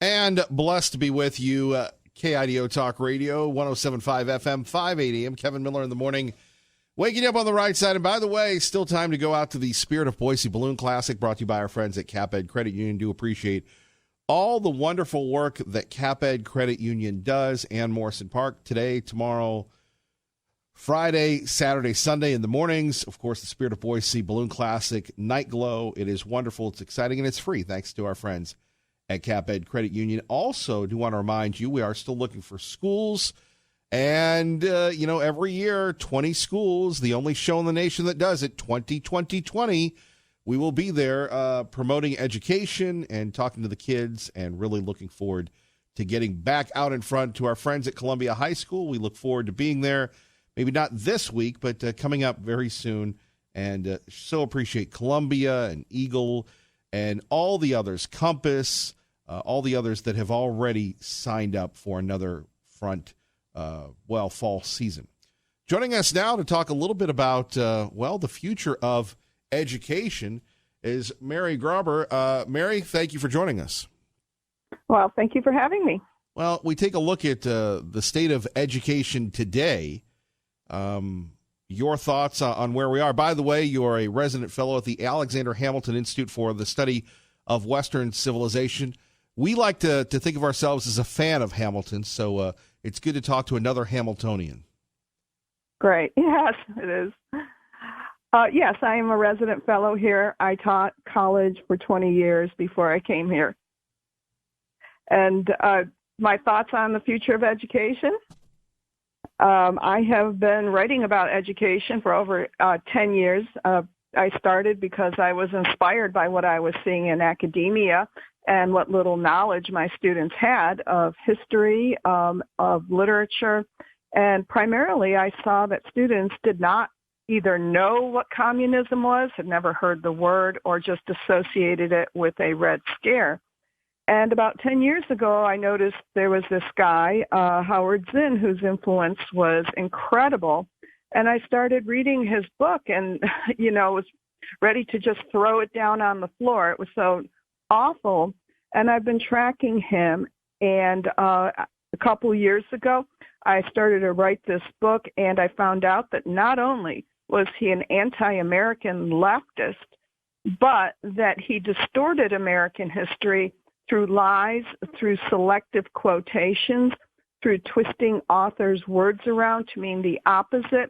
And blessed to be with you, KIDO Talk Radio, 107.5 FM, 580 AM. Kevin Miller in the morning, waking up on the right side. And by the way, still time to go out to the Spirit of Boise Balloon Classic, brought to you by our friends at CapEd Credit Union. Do appreciate all the wonderful work that CapEd Credit Union does. And Morrison Park today, tomorrow, Friday, Saturday, Sunday in the mornings. Of course, the Spirit of Boise Balloon Classic Night Glow. It is wonderful. It's exciting, and it's free, thanks to our friends at CapEd Credit Union. Also, do want to remind you, we are still looking for schools. And, every year, 20 schools, the only show in the nation that does it, 2020. We will be there promoting education and talking to the kids, and really looking forward to getting back out in front to our friends at Columbia High School. We look forward to being there, maybe not this week, but coming up very soon. And so appreciate Columbia and Eagle and all the others, Compass, all the others that have already signed up for another fall season. Joining us now to talk a little bit about, the future of education is Mary Grauber. Mary, thank you for joining us. Well, thank you for having me. Well, we take a look at the state of education today. Your thoughts on where we are. By the way, you are a resident fellow at the Alexander Hamilton Institute for the Study of Western Civilization. We like to think of ourselves as a fan of Hamilton, so it's good to talk to another Hamiltonian. Great. Yes, it is. Yes, I am a resident fellow here. I taught college for 20 years before I came here. And my thoughts on the future of education? I have been writing about education for over 10 years. I started because I was inspired by what I was seeing in academia and what little knowledge my students had of history, of literature. And primarily, I saw that students did not either know what communism was, had never heard the word, or just associated it with a Red Scare. And about 10 years ago, I noticed there was this guy, Howard Zinn, whose influence was incredible. And I started reading his book and, was ready to just throw it down on the floor. It was so awful. And I've been tracking him. And a couple years ago, I started to write this book, and I found out that not only was he an anti-American leftist, but that he distorted American history through lies, through selective quotations, through twisting authors' words around to mean the opposite.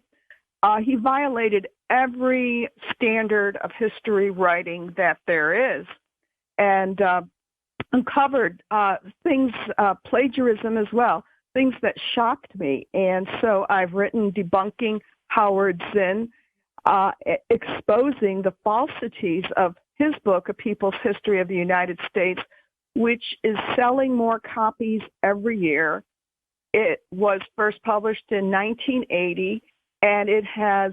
He violated every standard of history writing that there is, and uncovered things, plagiarism as well, things that shocked me. And so I've written debunking Howard Zinn, exposing the falsities of his book, A People's History of the United States, which is selling more copies every year. It was first published in 1980, and it has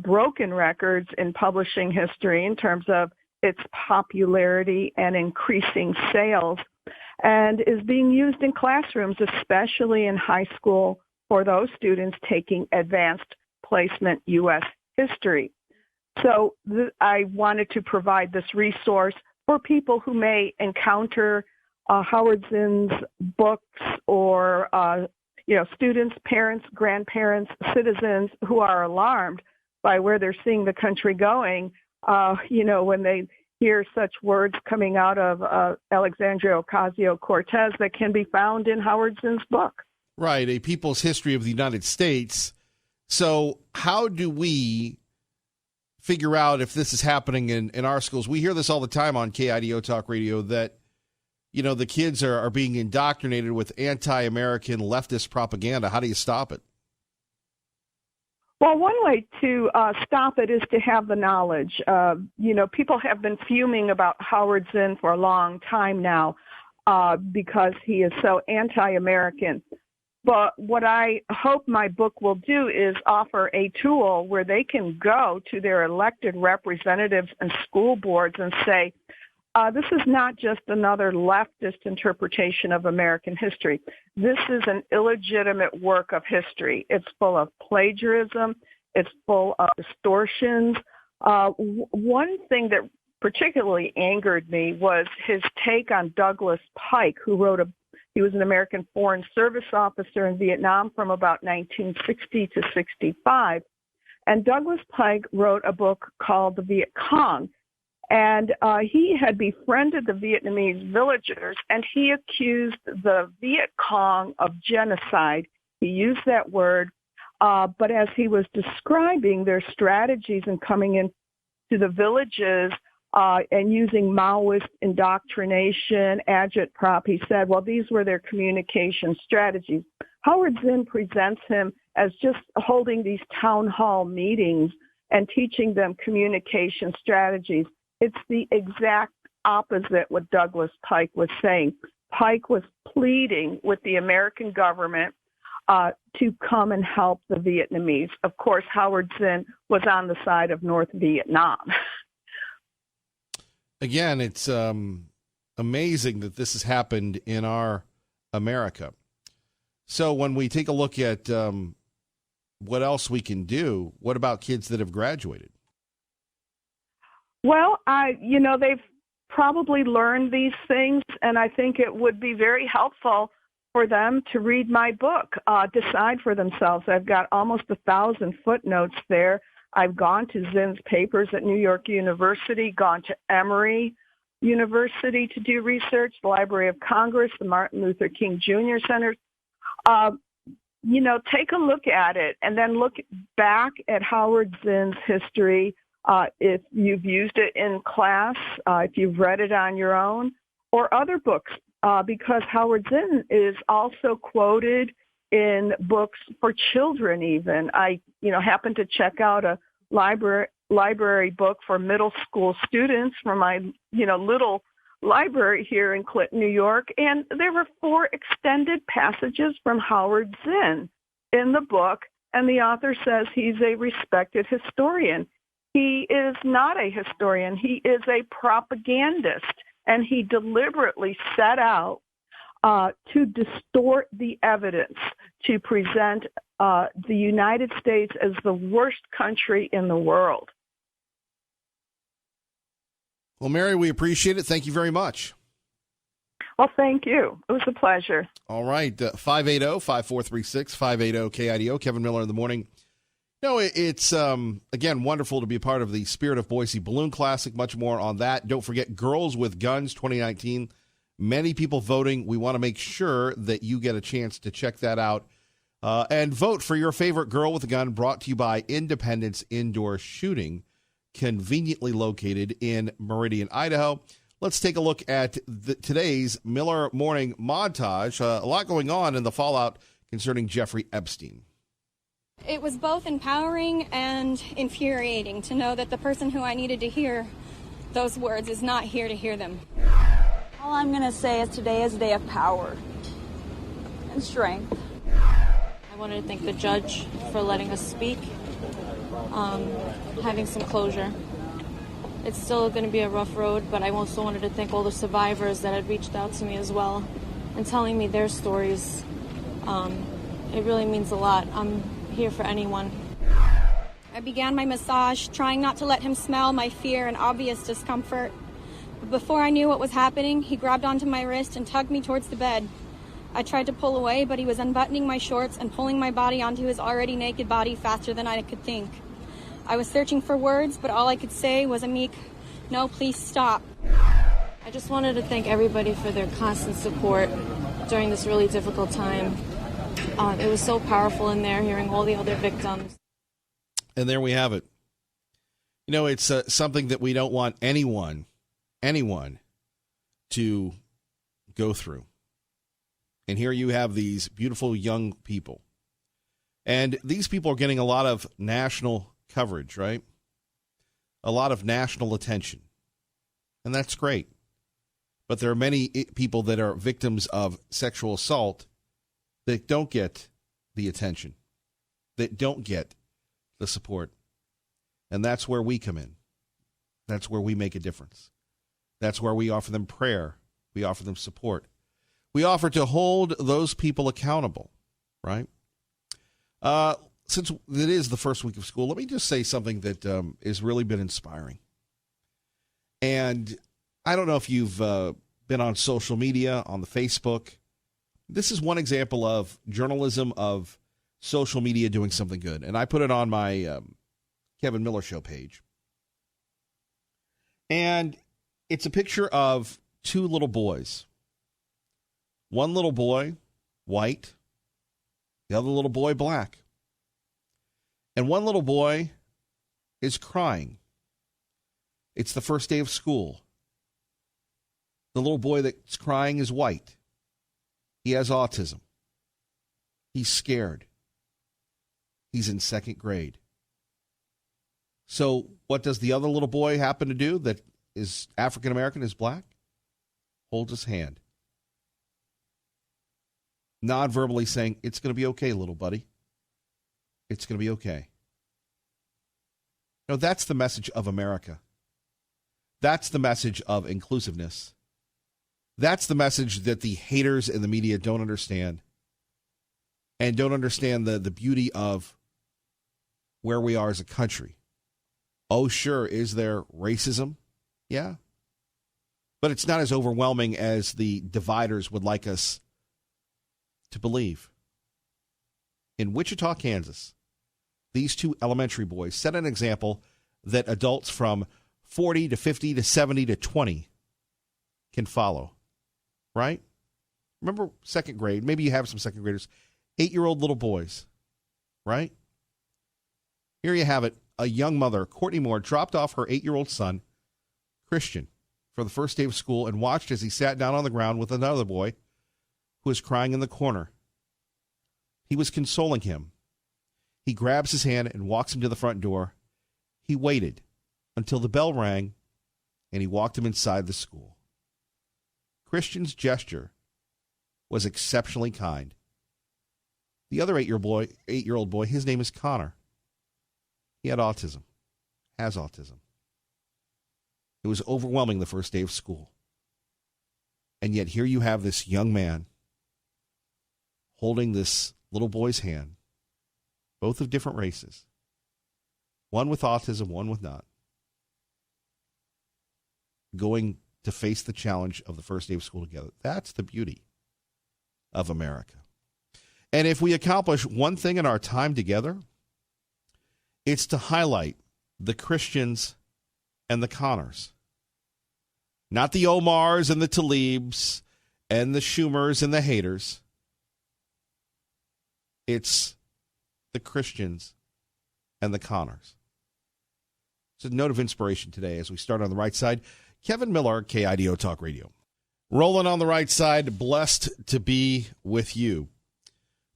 broken records in publishing history in terms of its popularity and increasing sales, and is being used in classrooms, especially in high school, for those students taking advanced placement U.S. history. So I wanted to provide this resource for people who may encounter Howard Zinn's books, or students, parents, grandparents, citizens who are alarmed by where they're seeing the country going, when they hear such words coming out of Alexandria Ocasio-Cortez that can be found in Howard Zinn's book. Right, A People's History of the United States. So how do we figure out if this is happening in our schools? We hear this all the time on KIDO Talk Radio that, the kids are being indoctrinated with anti-American leftist propaganda. How do you stop it? Well, one way to stop it is to have the knowledge. People have been fuming about Howard Zinn for a long time now because he is so anti-American. But what I hope my book will do is offer a tool where they can go to their elected representatives and school boards and say, this is not just another leftist interpretation of American history. This is an illegitimate work of history. It's full of plagiarism. It's full of distortions. One thing that particularly angered me was his take on Douglas Pike, who he was an American Foreign Service officer in Vietnam from about 1960 to 65. And Douglas Pike wrote a book called The Viet Cong. And he had befriended the Vietnamese villagers, and he accused the Viet Cong of genocide. He used that word, but as he was describing their strategies in coming into the villages and using Maoist indoctrination, agitprop, he said, well, these were their communication strategies. Howard Zinn presents him as just holding these town hall meetings and teaching them communication strategies. It's the exact opposite what Douglas Pike was saying. Pike was pleading with the American government to come and help the Vietnamese. Of course, Howard Zinn was on the side of North Vietnam. Again, it's amazing that this has happened in our America. So when we take a look at what else we can do, what about kids that have graduated? Well, they've probably learned these things, and I think it would be very helpful for them to read my book, decide for themselves. I've got almost 1,000 footnotes there. I've gone to Zinn's papers at New York University, gone to Emory University to do research, the Library of Congress, the Martin Luther King Jr. Center. Take a look at it and then look back at Howard Zinn's history. If you've used it in class, if you've read it on your own, or other books, because Howard Zinn is also quoted in books for children even. I, happened to check out a library book for middle school students from my, little library here in Clinton, New York, and there were 4 extended passages from Howard Zinn in the book, and the author says he's a respected historian. He is not a historian. He is a propagandist, and he deliberately set out to distort the evidence, to present the United States as the worst country in the world. Well, Mary, we appreciate it. Thank you very much. Well, thank you. It was a pleasure. All right. 580-5436, 580-KIDO. Kevin Miller in the morning. It's, again, wonderful to be a part of the Spirit of Boise Balloon Classic. Much more on that. Don't forget Girls with Guns 2019. Many people voting. We want to make sure that you get a chance to check that out and vote for your favorite girl with a gun, brought to you by Independence Indoor Shooting, conveniently located in Meridian, Idaho. Let's take a look at today's Miller Morning montage. A lot going on in the fallout concerning Jeffrey Epstein. It was both empowering and infuriating to know that the person who I needed to hear those words is not here to hear them. All I'm going to say is today is a day of power and strength. I wanted to thank the judge for letting us speak, having some closure. It's still going to be a rough road, but I also wanted to thank all the survivors that had reached out to me as well and telling me their stories. It really means a lot. I'm here for anyone. I began my massage, trying not to let him smell my fear and obvious discomfort. But before I knew what was happening, he grabbed onto my wrist and tugged me towards the bed. I tried to pull away, but he was unbuttoning my shorts and pulling my body onto his already naked body faster than I could think. I was searching for words, but all I could say was a meek, "No, please stop." I just wanted to thank everybody for their constant support during this really difficult time. It was so powerful in there, hearing all the other victims. And there we have it. It's something that we don't want anyone to go through. And here you have these beautiful young people. And these people are getting a lot of national coverage, right? A lot of national attention. And that's great. But there are many people that are victims of sexual assault that don't get the attention, that don't get the support. And that's where we come in. That's where we make a difference. That's where we offer them prayer. We offer them support. We offer to hold those people accountable, right? Since it is the first week of school, let me just say something that has really been inspiring. And I don't know if you've been on social media, on the Facebook. This is one example of journalism of social media doing something good. And I put it on my Kevin Miller Show page. And it's a picture of two little boys. One little boy, white. The other little boy, black. And one little boy is crying. It's the first day of school. The little boy that's crying is white. He has autism. He's scared. He's in second grade. So what does the other little boy happen to do that is African American, is black? Holds his hand. Non-verbally saying, it's going to be okay, little buddy. It's going to be okay. No, that's the message of America. That's the message of inclusiveness. That's the message that the haters in the media don't understand, and don't understand the beauty of where we are as a country. Oh, sure, is there racism? Yeah. But it's not as overwhelming as the dividers would like us to believe. In Wichita, Kansas, these two elementary boys set an example that adults from 40 to 50 to 70 to 20 can follow. Right? Remember second grade, maybe you have some second graders, 8-year-old little boys, right? Here you have it. A young mother, Courtney Moore, dropped off her 8-year-old son, Christian, for the first day of school and watched as he sat down on the ground with another boy who was crying in the corner. He was consoling him. He grabs his hand and walks him to the front door. He waited until the bell rang, and he walked him inside the school. Christian's gesture was exceptionally kind. The other 8-year-old boy, his name is Connor. He had autism, has autism. It was overwhelming the first day of school. And yet here you have this young man holding this little boy's hand, both of different races, one with autism, one with not, going to face the challenge of the first day of school together. That's the beauty of America. And if we accomplish one thing in our time together, it's to highlight the Christians and the Connors. Not the Omars and the Talibs and the Schumers and the haters. It's the Christians and the Connors. It's a note of inspiration today as we start on the right side. Kevin Miller, KIDO Talk Radio. Rolling on the right side, blessed to be with you.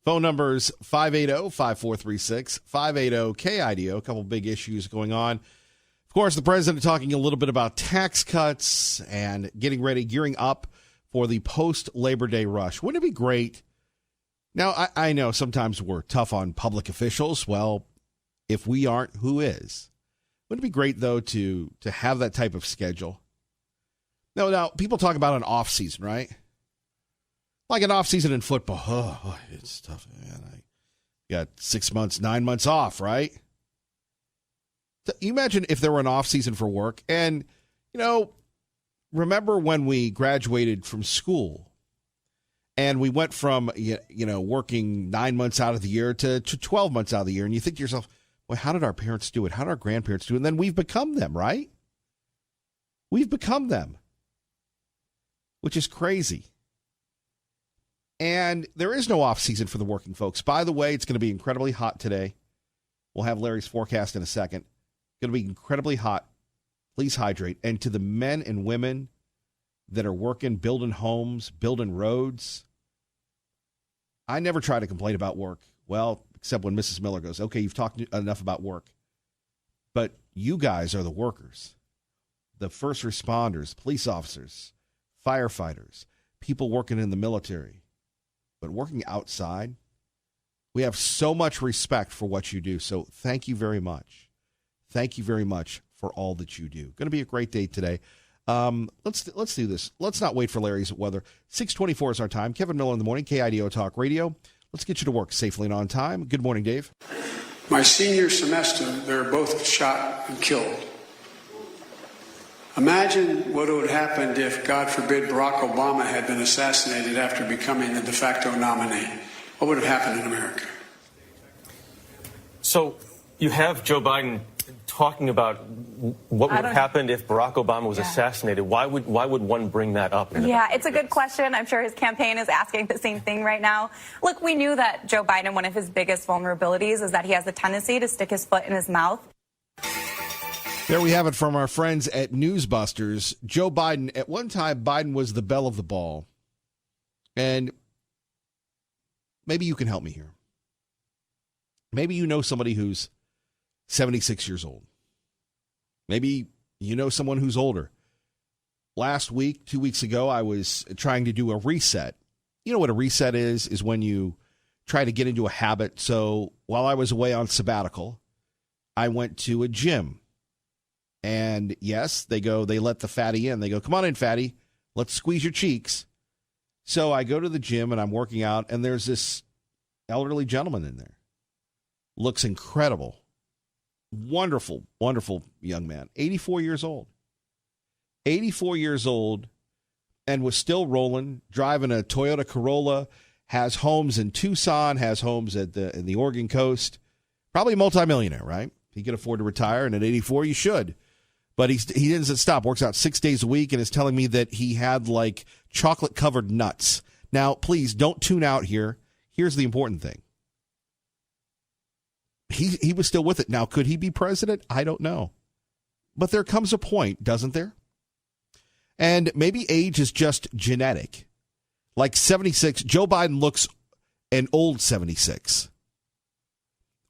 Phone numbers 580-5436, 580-KIDO. A couple big issues going on. Of course, the president talking a little bit about tax cuts and getting ready, gearing up for the post-Labor Day rush. Wouldn't it be great? Now, I know sometimes we're tough on public officials. Well, if we aren't, who is? Wouldn't it be great, though, to have that type of schedule? Now, people talk about an off season, right? Like an off season in football. Oh, it's tough, man. I got 6 months, 9 months off, right? You imagine if there were an off season for work. And, remember when we graduated from school and we went from, working 9 months out of the year to 12 months out of the year. And you think to yourself, well, how did our parents do it? How did our grandparents do it? And then we've become them, right? We've become them, which is crazy. And there is no off season for the working folks. By the way, it's going to be incredibly hot today. We'll have Larry's forecast in a second. Going to be incredibly hot. Please hydrate. And to the men and women that are working, building homes, building roads, I never try to complain about work. Well, except when Mrs. Miller goes, okay, you've talked enough about work. But you guys are the workers, the first responders, police officers, firefighters, people working in the military. But working outside, we have so much respect for what you do. So thank you very much. Thank you very much for all that you do. Going to be a great day today. Let's do this. Let's not wait for Larry's weather. 6:24 is our time. Kevin Miller in the morning, KIDO Talk Radio. Let's get you to work safely and on time. Good morning, Dave. My senior semester, they were both shot and killed. Imagine what would have happened if, God forbid, Barack Obama had been assassinated after becoming the de facto nominee. What would have happened in America? So you have Joe Biden talking about what would have happened if Barack Obama was assassinated. Why would one bring that up? Yeah, it's a good question. I'm sure his campaign is asking the same thing right now. Look, we knew that Joe Biden, one of his biggest vulnerabilities is that he has a tendency to stick his foot in his mouth. There we have it from our friends at Newsbusters. Joe Biden, at one time, Biden was the belle of the ball. And maybe you can help me here. Maybe you know somebody who's 76 years old. Maybe you know someone who's older. Last week, 2 weeks ago, I was trying to do a reset. You know what a reset is when you try to get into a habit. So while I was away on sabbatical, I went to a gym. And yes, they let the fatty in. They go, come on in, fatty. Let's squeeze your cheeks. So I go to the gym and I'm working out, and there's this elderly gentleman in there. Looks incredible. Wonderful, wonderful young man. 84 years old. 84 years old, and was still rolling, driving a Toyota Corolla, has homes in Tucson, has homes in the Oregon coast. Probably a multimillionaire, right? He could afford to retire, and at 84, you should. But he doesn't stop. Works out 6 days a week and is telling me that he had like chocolate-covered nuts. Now, please don't tune out here. Here's the important thing. He was still with it. Now, could he be president? I don't know. But there comes a point, doesn't there? And maybe age is just genetic. Like 76, Joe Biden looks an old 76.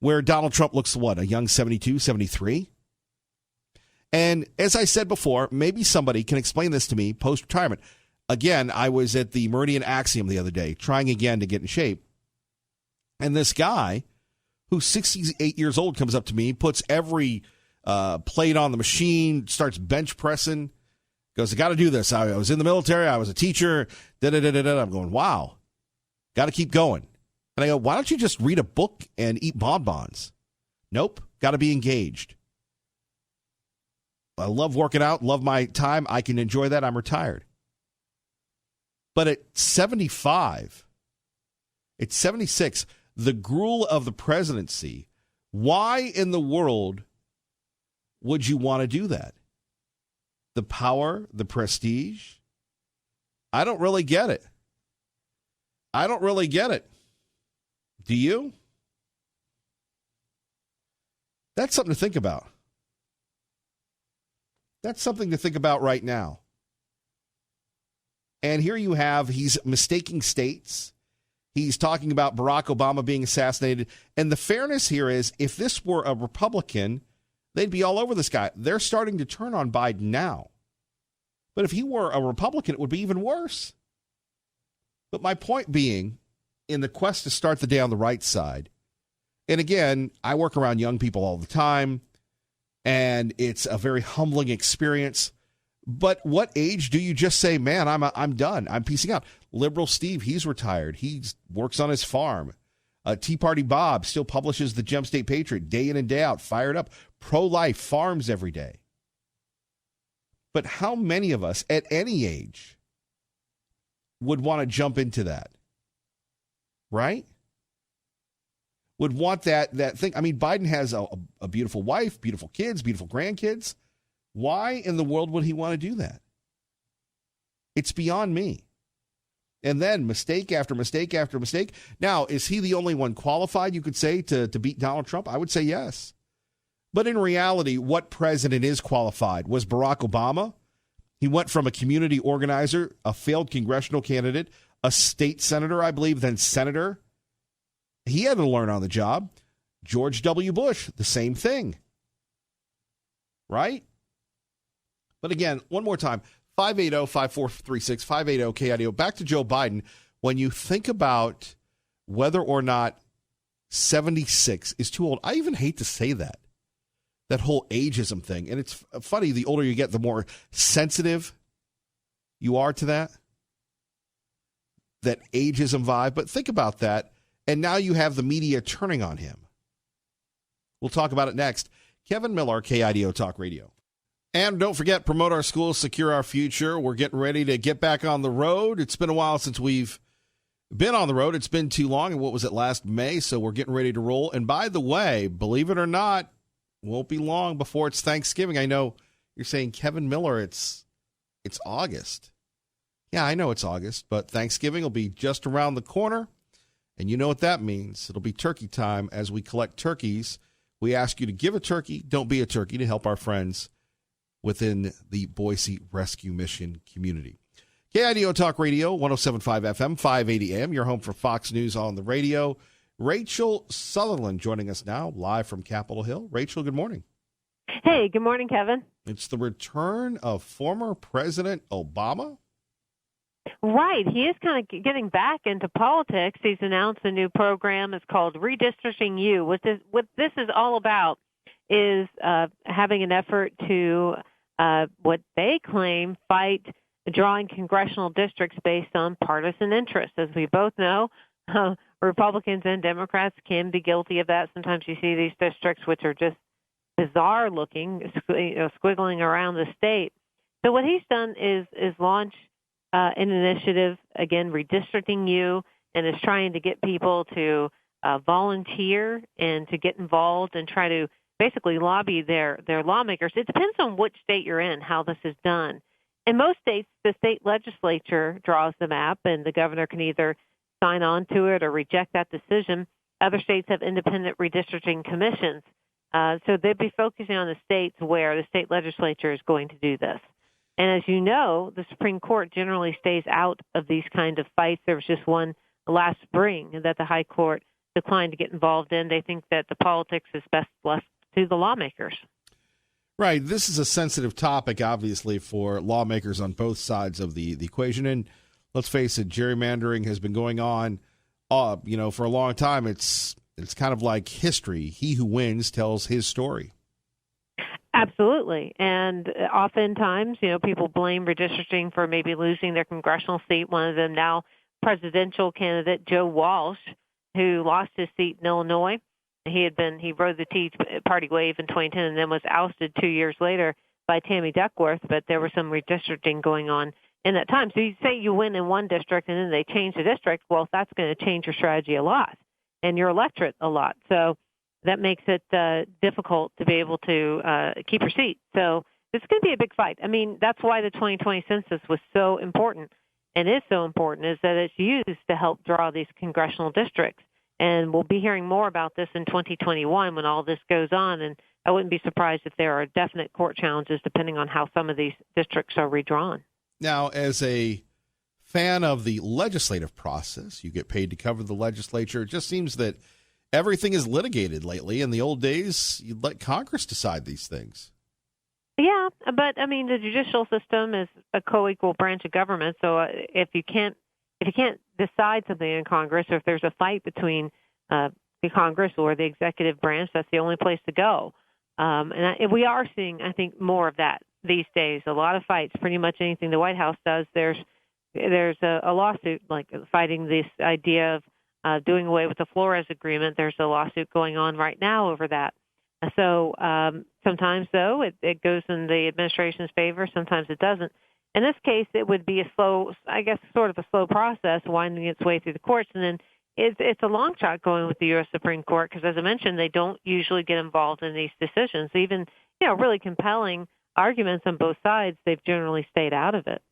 Where Donald Trump looks, what, a young 72, 73? And as I said before, maybe somebody can explain this to me post-retirement. Again, I was at the Meridian Axiom the other day, trying again to get in shape. And this guy, who's 68 years old, comes up to me, puts every plate on the machine, starts bench pressing, goes, I got to do this. I was in the military. I was a teacher. I'm going, wow, got to keep going. And I go, why don't you just read a book and eat bonbons? Nope, got to be engaged. I love working out, love my time. I can enjoy that. I'm retired. But at 75, at 76, the gruel of the presidency, why in the world would you want to do that? The power, the prestige? I don't really get it. I don't really get it. Do you? That's something to think about. That's something to think about right now. And here you have, he's mistaking states. He's talking about Barack Obama being assassinated. And the fairness here is, if this were a Republican, they'd be all over this guy. They're starting to turn on Biden now. But if he were a Republican, it would be even worse. But my point being, in the quest to start the day on the right side, and again, I work around young people all the time, and it's a very humbling experience. But what age do you just say, man, I'm done. I'm peacing out. Liberal Steve, he's retired. He works on his farm. Tea Party Bob still publishes the Gem State Patriot day in and day out, fired up. Pro-life, farms every day. But how many of us at any age would want to jump into that? Right? Would want that thing. I mean, Biden has a beautiful wife, beautiful kids, beautiful grandkids. Why in the world would he want to do that? It's beyond me. And then mistake after mistake after mistake. Now, is he the only one qualified, you could say, to beat Donald Trump? I would say yes. But in reality, what president is qualified? Was Barack Obama? He went from a community organizer, a failed congressional candidate, a state senator, I believe, then senator. He had to learn on the job. George W. Bush, the same thing. Right? But again, one more time, 580-5436, 580-KIDO. Back to Joe Biden. When you think about whether or not 76 is too old, I even hate to say that whole ageism thing. And it's funny, the older you get, the more sensitive you are to that ageism vibe. But think about that. And now you have the media turning on him. We'll talk about it next. Kevin Miller, KIDO Talk Radio. And don't forget, promote our schools, secure our future. We're getting ready to get back on the road. It's been a while since we've been on the road. It's been too long. And what was it, last May? So we're getting ready to roll. And by the way, believe it or not, won't be long before it's Thanksgiving. I know you're saying, Kevin Miller, it's August. Yeah, I know it's August, but Thanksgiving will be just around the corner. And you know what that means. It'll be turkey time as we collect turkeys. We ask you to give a turkey, don't be a turkey, to help our friends within the Boise Rescue Mission community. KIDO Talk Radio, 107.5 FM, 580 AM, your home for Fox News on the radio. Rachel Sutherland joining us now, live from Capitol Hill. Rachel, good morning. Hey, good morning, Kevin. It's the return of former President Obama. Right. He is kind of getting back into politics. He's announced a new program. It's called Redistricting You. What this is all about is having an effort to, what they claim, fight drawing congressional districts based on partisan interests. As we both know, Republicans and Democrats can be guilty of that. Sometimes you see these districts which are just bizarre looking, squiggling around the state. So what he's done is launch an initiative, again, Redistricting You, and is trying to get people to volunteer and to get involved and try to basically lobby their lawmakers. It depends on which state you're in, how this is done. In most states, the state legislature draws the map, and the governor can either sign on to it or reject that decision. Other states have independent redistricting commissions. So they'd be focusing on the states where the state legislature is going to do this. And as you know, the Supreme Court generally stays out of these kind of fights. There was just one last spring that the High Court declined to get involved in. They think that the politics is best left to the lawmakers. Right. This is a sensitive topic, obviously, for lawmakers on both sides of the equation. And let's face it, gerrymandering has been going on, for a long time. It's kind of like history. He who wins tells his story. Absolutely. And oftentimes, people blame redistricting for maybe losing their congressional seat. One of them now presidential candidate, Joe Walsh, who lost his seat in Illinois. He rode the Tea Party wave in 2010 and then was ousted 2 years later by Tammy Duckworth, but there was some redistricting going on in that time. So you say you win in one district and then they change the district, well, that's going to change your strategy a lot and your electorate a lot. So that makes it difficult to be able to keep your seat. So it's going to be a big fight. I mean, that's why the 2020 census was so important and is so important, is that it's used to help draw these congressional districts. And we'll be hearing more about this in 2021 when all this goes on. And I wouldn't be surprised if there are definite court challenges depending on how some of these districts are redrawn. Now, as a fan of the legislative process, you get paid to cover the legislature. It just seems that everything is litigated lately. In the old days, you'd let Congress decide these things. Yeah, but I mean, the judicial system is a co-equal branch of government. So if you can't decide something in Congress, or if there's a fight between the Congress or the executive branch, that's the only place to go. And we are seeing, I think, more of that these days. A lot of fights. Pretty much anything the White House does, there's a lawsuit, like fighting this idea of doing away with the Flores Agreement. There's a lawsuit going on right now over that. So sometimes, though, it goes in the administration's favor. Sometimes it doesn't. In this case, it would be a slow, I guess, sort of a slow process, winding its way through the courts. And then it's a long shot going with the U.S. Supreme Court because, as I mentioned, they don't usually get involved in these decisions. Even, really compelling arguments on both sides, they've generally stayed out of it.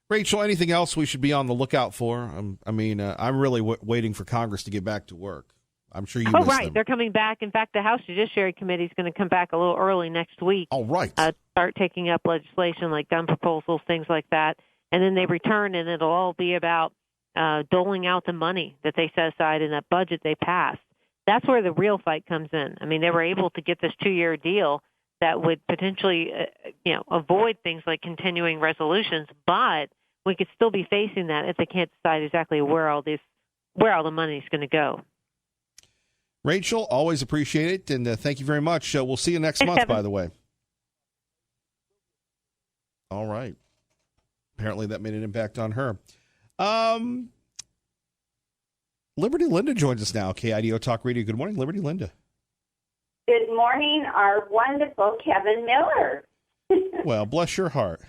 Rachel, anything else we should be on the lookout for? I'm really waiting for Congress to get back to work. I'm sure you missed them. They're coming back. In fact, the House Judiciary Committee is going to come back a little early next week. Oh, right. Start taking up legislation like gun proposals, things like that. And then they return, and it'll all be about doling out the money that they set aside in that budget they passed. That's where the real fight comes in. I mean, they were able to get this 2-year deal that would potentially, avoid things like continuing resolutions, but we could still be facing that if they can't decide exactly where all the money is going to go. Rachel, always appreciate it, and thank you very much. We'll see you next month, Kevin. by the way. All right. Apparently that made an impact on her. Liberty Linda joins us now, KIDO Talk Radio. Good morning, Liberty Linda. Good morning, our wonderful Kevin Miller. Well, bless your heart.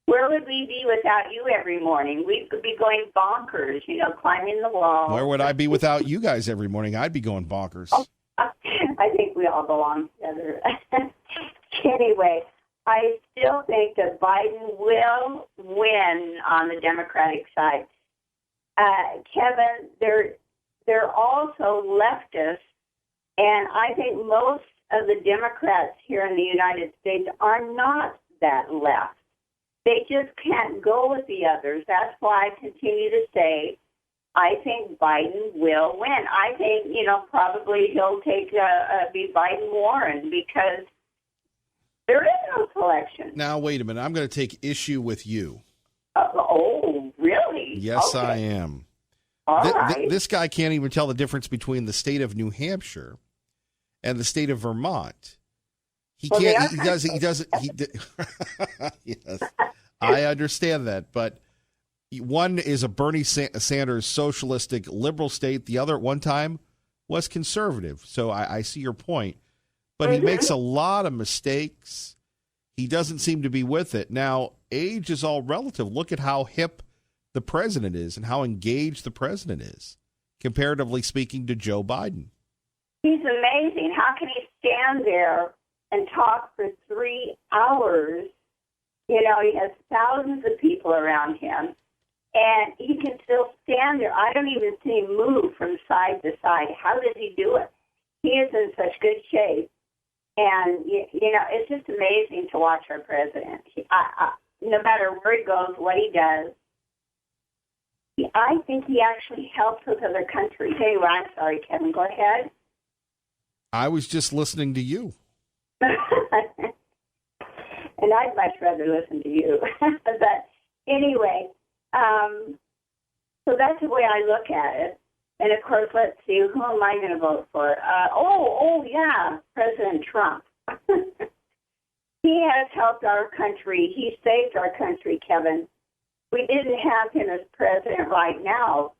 Where would we be without you every morning? We could be going bonkers, climbing the wall. Where would I be without you guys every morning? I'd be going bonkers. I think we all belong together. Anyway, I still think that Biden will win on the Democratic side. Kevin, they're also leftists, and I think most of the Democrats here in the United States are not that left. They just can't go with the others. That's why I continue to say I think Biden will win. I think, probably he'll be Biden-Warren because there is no selection. Now, wait a minute. I'm going to take issue with you. Oh, really? Yes, okay. I am. All right. This guy can't even tell the difference between the state of New Hampshire and the state of Vermont. He can't. He doesn't. Yes, I understand that, but one is a Bernie Sanders socialistic liberal state. The other at one time was conservative. So I see your point, but he makes a lot of mistakes. He doesn't seem to be with it. Now, age is all relative. Look at how hip the president is and how engaged the president is, comparatively speaking to Joe Biden. He's amazing. How can he stand there and talk for 3 hours? He has thousands of people around him, and he can still stand there. I don't even see him move from side to side. How does he do it? He is in such good shape. And, it's just amazing to watch our president. No matter where he goes, what he does, I think he actually helps with other countries. Anyway, I'm sorry, Kevin. Go ahead. I was just listening to you. And I'd much rather listen to you. But anyway, so that's the way I look at it. And, of course, let's see, who am I going to vote for? Yeah, President Trump. He has helped our country. He saved our country, Kevin. We didn't have him as president right now.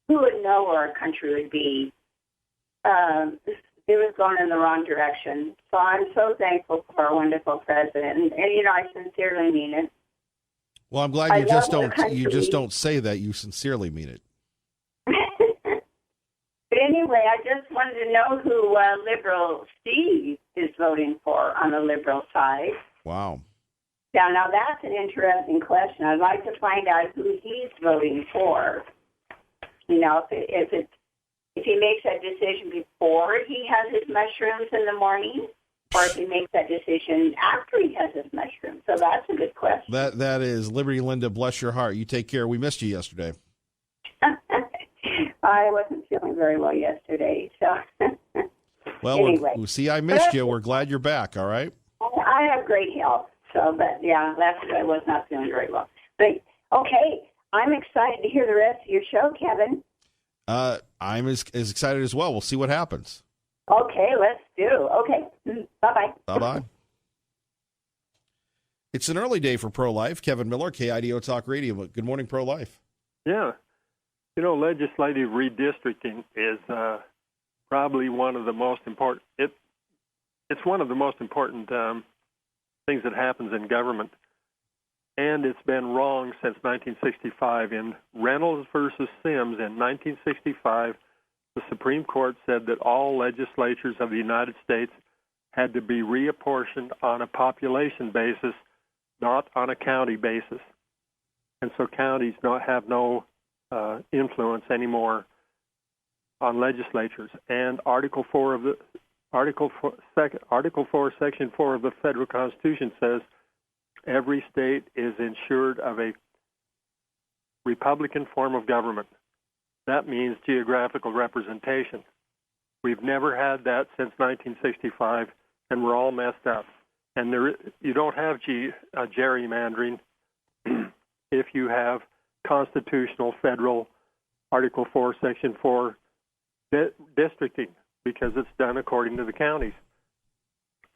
Who would know where our country would be? It was going in the wrong direction. So I'm so thankful for our wonderful president. And I sincerely mean it. Well, I'm glad you just don't say that. You sincerely mean it. But anyway, I just wanted to know who Liberal Steve is voting for on the Liberal side. Wow. Yeah, now that's an interesting question. I'd like to find out who he's voting for. If he makes that decision before he has his mushrooms in the morning, or if he makes that decision after he has his mushrooms. So that's a good question. That is. Liberty Linda, bless your heart. You take care. We missed you yesterday. I wasn't feeling very well yesterday, so. Well, anyway. See, I missed you. We're glad you're back, all right? I have great health, but last week I was not feeling very well. But, okay, I'm excited to hear the rest of your show, Kevin. I'm as excited as well. We'll see what happens. Okay, let's do. Okay, bye-bye. Bye-bye. It's an early day for pro-life. Kevin Miller, KIDO Talk Radio. Good morning, pro-life. Yeah. Legislative redistricting is probably one of the most important. It's one of the most important things that happens in government, and it's been wrong since 1965. In Reynolds versus Sims in 1965, the Supreme Court said that all legislatures of the United States had to be reapportioned on a population basis, not on a county basis, and so counties have no influence anymore on legislatures. And Article 4, Section 4 of the Federal Constitution says every state is ensured of a Republican form of government. That means geographical representation. We've never had that since 1965, and we're all messed up. And you don't have gerrymandering if you have constitutional federal Article 4, Section 4 districting, because it's done according to the counties.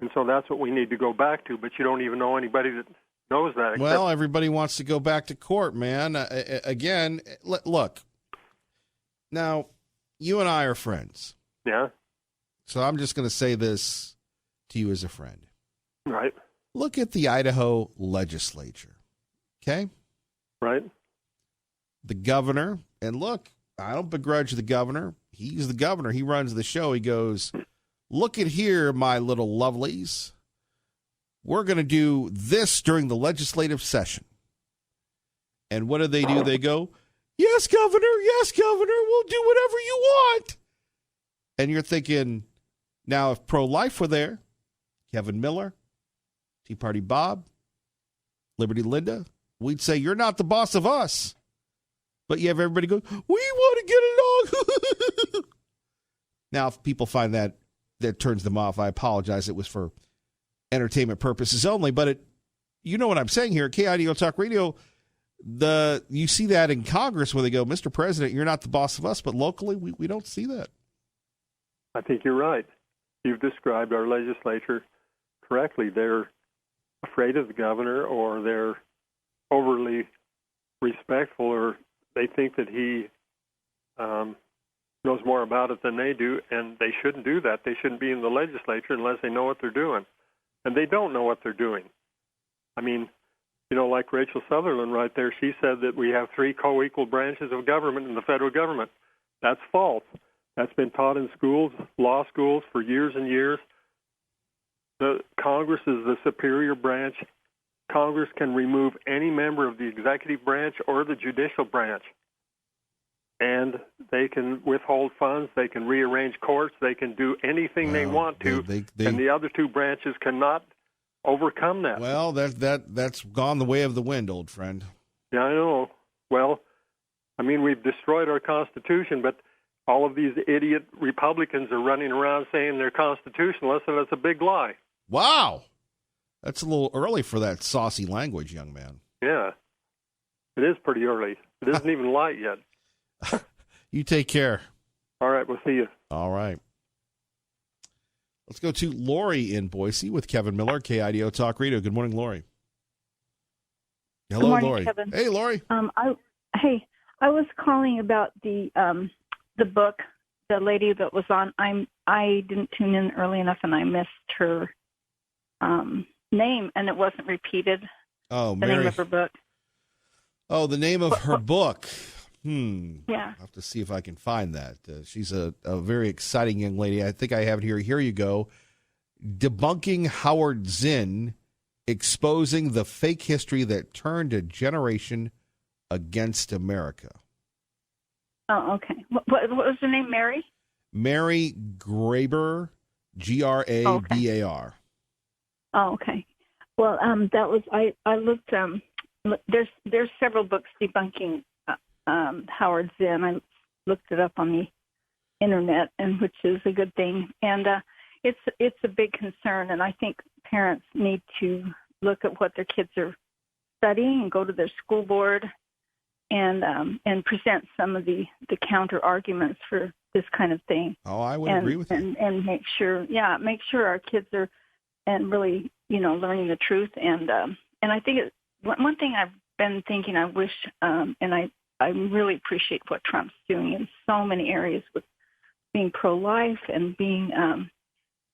And so that's what we need to go back to, but you don't even know anybody that knows that. Well, everybody wants to go back to court, man. Again, look, now, you and I are friends. Yeah. So I'm just going to say this to you as a friend. Right. Look at the Idaho legislature, okay? Right. The governor, and look, I don't begrudge the governor. He's the governor. He runs the show. He goes, look at here, my little lovelies. We're going to do this during the legislative session. And what do? They go, yes, governor, we'll do whatever you want. And you're thinking, now if pro-life were there, Kevin Miller, Tea Party Bob, Liberty Linda, we'd say, you're not the boss of us. But you have everybody go, we want to get along. Now, if people find that turns them off, I apologize. It was for entertainment purposes only. But you know what I'm saying here. KIDO Talk Radio, you see that in Congress where they go, Mr. President, you're not the boss of us. But locally, we don't see that. I think you're right. You've described our legislature correctly. They're afraid of the governor, or they're overly respectful, or they think that he knows more about it than they do, and they shouldn't do that. They shouldn't be in the legislature unless they know what they're doing. And they don't know what they're doing. I mean, like Rachel Sutherland right there, she said that we have 3 co-equal branches of government in the federal government. That's false. That's been taught in schools, law schools, for years and years. The Congress is the superior branch. Congress can remove any member of the executive branch or the judicial branch. And they can withhold funds. They can rearrange courts. They can do anything they want to. And the other 2 branches cannot overcome that. Well, that's gone the way of the wind, old friend. Yeah, I know. Well, I mean, we've destroyed our Constitution, but all of these idiot Republicans are running around saying they're constitutionalists, and that's a big lie. Wow. That's a little early for that saucy language, young man. Yeah. It is pretty early. It isn't even light yet. You take care. All right, we'll see you. All right. Let's go to Lori in Boise with Kevin Miller, KIDO Talk Radio. Good morning, Lori. Hello, Good morning, Lori. Kevin. Hey, Lori. I was calling about the book, the lady that was on. I didn't tune in early enough, and I missed her name, and it wasn't repeated. Oh, the Mary. name of her book. Oh, the name of her book. Yeah. I'll have to see if I can find that. She's a very exciting young lady. I think I have it here. Here you go. Debunking Howard Zinn, exposing the fake history that turned a generation against America. Oh, okay. What was her name? Mary? Mary Grabar, Grabar. Oh, okay. Well, that was I looked. There's several books debunking Howard Zinn. I looked it up on the internet, and which is a good thing. And it's a big concern, and I think parents need to look at what their kids are studying and go to their school board and present some of the counter arguments for this kind of thing. Oh, I would agree with you. And make sure our kids are and really learning the truth. And I think one thing I've been thinking, I wish and I really appreciate what Trump's doing in so many areas with being pro-life and being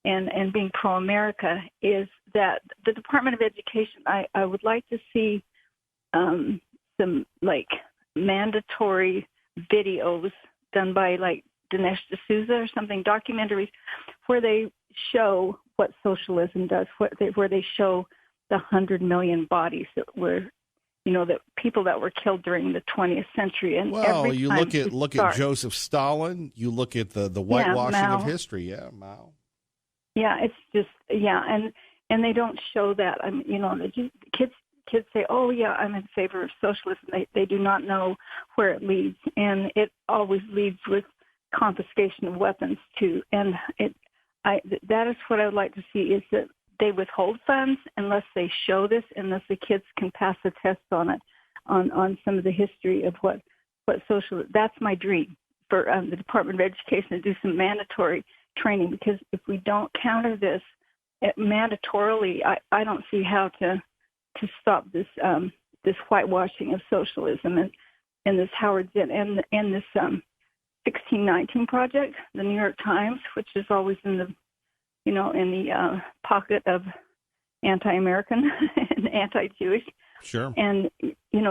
and being pro-America, is that the Department of Education, I would like to see some like mandatory videos done by like Dinesh D'Souza or something, documentaries where they show what socialism does, where they show the 100 million bodies that were, that people that were killed during the 20th century. And well, you look at Joseph Stalin, you look at the whitewashing of history. Yeah, Mao. Yeah, it's just and they don't show that. Kids say, "Oh yeah, I'm in favor of socialism." They do not know where it leads, and it always leads with confiscation of weapons too. And that is what I would like to see, is that they withhold funds unless they show this, unless the kids can pass a test on it, on some of the history of what social. That's my dream for the Department of Education, to do some mandatory training, because if we don't counter this mandatorily, I don't see how to stop this this whitewashing of socialism and this Howard Zinn and this 1619 Project, the New York Times, which is always in the in the pocket of anti-American and anti-Jewish. Sure. And,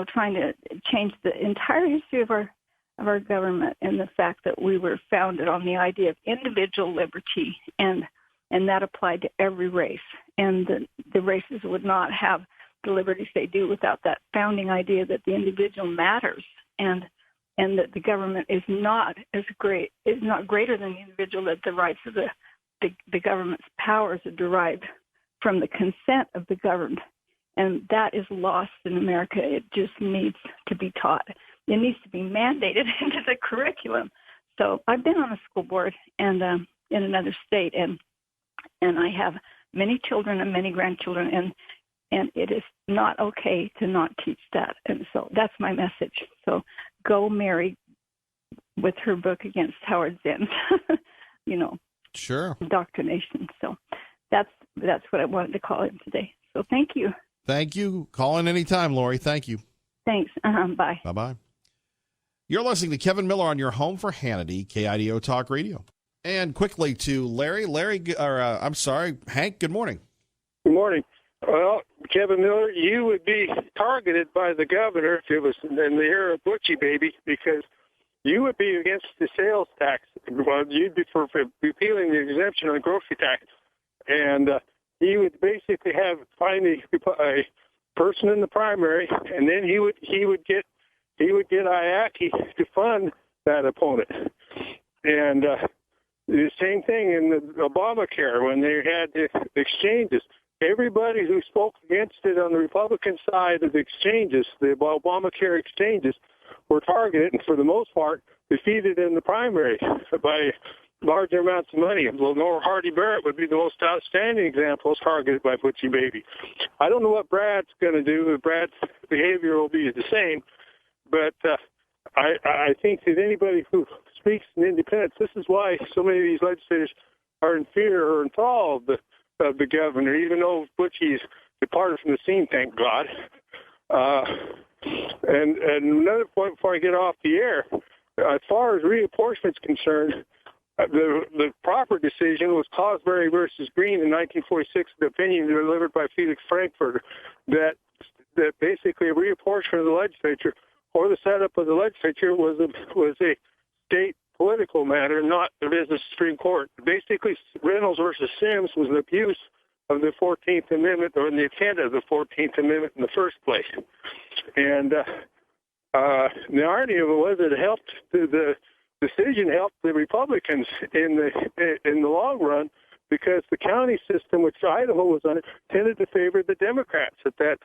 trying to change the entire history of our government and the fact that we were founded on the idea of individual liberty, and that applied to every race. And the races would not have the liberties they do without that founding idea that the individual matters, and that the government is not greater than the individual, that the rights of the government's powers are derived from the consent of the governed. And that is lost in America. It just needs to be taught. It needs to be mandated into the curriculum. So I've been on a school board and in another state, and I have many children and many grandchildren, and it is not okay to not teach that. And so that's my message. So go Mary with her book against Howard Zinn's, Sure. indoctrination. So that's what I wanted to call in today. So thank you. Thank you. Call in anytime, Lori. Thank you. Thanks. Bye. Bye-bye. You're listening to Kevin Miller on your home for Hannity, KIDO Talk Radio. And quickly to Larry. Hank, good morning. Good morning. Well, Kevin Miller, you would be targeted by the governor if it was in the era of Butchie Baby, because you would be against the sales tax. Well, you'd be for repealing the exemption on grocery tax. And he would basically find a person in the primary, and then he would get IACI to fund that opponent. And the same thing in the Obamacare when they had the exchanges. Everybody who spoke against it on the Republican side of the exchanges, the Obamacare exchanges, were targeted and for the most part defeated in the primary by larger amounts of money. Lenore Hardy Barrett would be the most outstanding example, targeted by Butchie Baby. I don't know what Brad's going to do. Brad's behavior will be the same, but I think that anybody who speaks in independence, this is why so many of these legislators are in fear or in awe of the governor, even though Butchie's departed from the scene, thank God. And another point before I get off the air, as far as reapportionment's concerned, the proper decision was Cosbury versus Green in 1946, the opinion delivered by Felix Frankfurter, that basically a reapportionment of the legislature or the setup of the legislature was a state political matter, not the business Supreme Court. Basically, Reynolds versus Sims was an abuse of the 14th Amendment, or the intent of the 14th Amendment in the first place. And the irony of it was it helped the decision helped the Republicans in the long run, because the county system, which Idaho was under, tended to favor the Democrats at that